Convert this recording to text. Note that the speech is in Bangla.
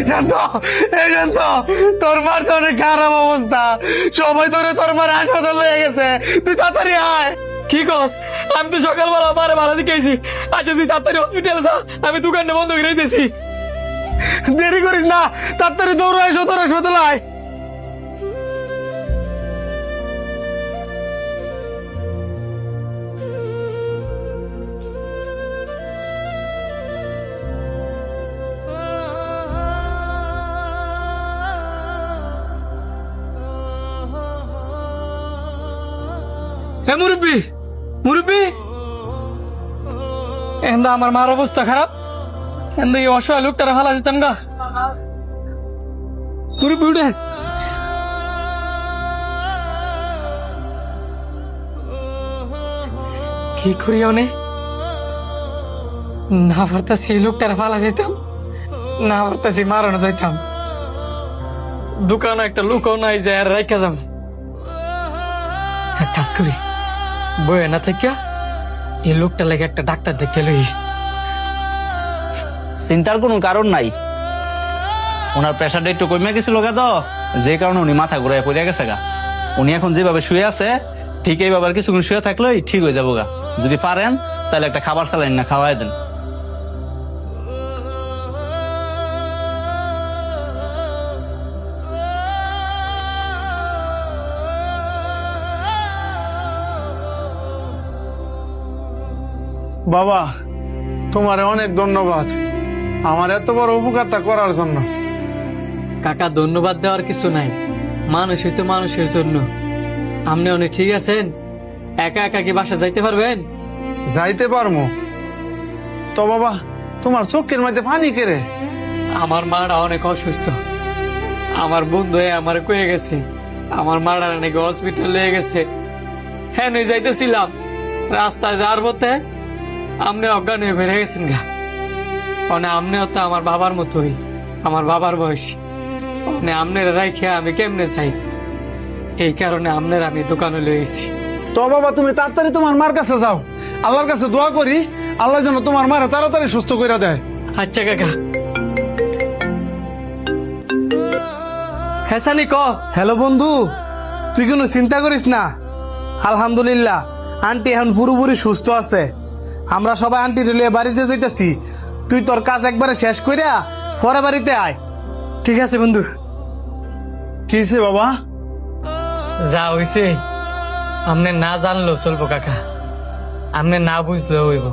শান্ত, এই শান্ত, তোর মার তো অনেক খারাপ অবস্থা, সবাই তোরে তোর মার হাসপাতাল হয়ে গেছে, তুই তাড়াতাড়ি আয়। কি কস? আমি তো সকালবেলা মারে ভাড়া দিকেছি। আচ্ছা তুই তাড়াতাড়ি হসপিটালে যা, আমি দোকানটা বন্ধ করে দিতেছি। দেরি করিস না, তাড়াতাড়ি দৌড়ে আয়, সদর হাসপাতালে আয়। হে মুরব্বী, মুরব্বী, এন্দা আমার মার অবস্থা খারাপ, এন্দা এই অসহায় লোকটারা ভালো দিতাম গা। মুরব্বী উঠে। কি করি অনে না পারতাছি লোকটারা ভালো যেতাম, না পারতাছি মারানো যাইতাম, দোকানে একটা লোকও নাই যায় আর রাইখা যাম। এক কাজ করি, বয়ে না থাকিয়া এই লোকটা লাগে একটা ডাক্তার ডেকে লই। চিন্তার কোনো কারণ নাই, ওনার প্রেশারটা একটু কমে গেছিল গা, তো যে কারণে উনি মাথা ঘুরায় পড়ে গেছে গা। উনি এখন যেভাবে শুয়ে আছে ঠিক এইভাবে আর কিছুক্ষণ শুয়ে থাকলেই ঠিক হয়ে যাবো গা। যদি পারেন তাহলে একটা খাবার স্যালাইন না খাওয়াই দেন। বাবা, তোমারে অনেক ধন্যবাদ আমার এত বড় উপকারটা করার জন্য। কাকা ধন্যবাদ দেওয়ার কিছু নাই, মানুষই তো মানুষের জন্য। আপনি অনেক ঠিক আছেন? একা একা কি বাসা যাইতে পারবেন? যাইতে পারমো তো বাবা, তোমার চোখের মধ্যে পানি কেড়ে। আমার মারা অনেক অসুস্থ, আমার বন্ধু আমার কয়ে গেছে আমার মারা নাকি হসপিটাল নিয়ে গেছে। হ্যাঁ নই যাইতেছিলাম, রাস্তায় যাওয়ার পথে আপনি অজ্ঞান হয়ে বেড়ে গেছেন গা। মানে আপনিও তো আমার বাবার মতোই, আমার বাবার বয়স। মানে আপনার রাইখে আমি কেমনে চাই, এই কারণে আপনার আমি দোকানে লইছি। তো বাবা তুমি তাড়াতাড়ি তোমার মার কাছে যাও, আল্লাহর কাছে দোয়া করি আল্লাহ যেন তোমার মারে তাড়াতাড়ি সুস্থ করে দেয়। আচ্ছা কাকা। হ্যাঁ সানি ক। হ্যালো বন্ধু, তুই কোনো চিন্তা করিস না, আলহামদুলিল্লাহ আন্টি এখন পুরোপুরি সুস্থ আছে। আমরা সবাই আন্টি লিয়ে বাড়িতে যাইতেছি, তুই তোর কাজ একবারে শেষ কইরা পরে বাড়িতে আয়। ঠিক আছে বন্ধু। কি হইছে বাবা? যা হইছে আপনি না জানলো চলবো কাকা, আপনি না বুঝলেও হইব।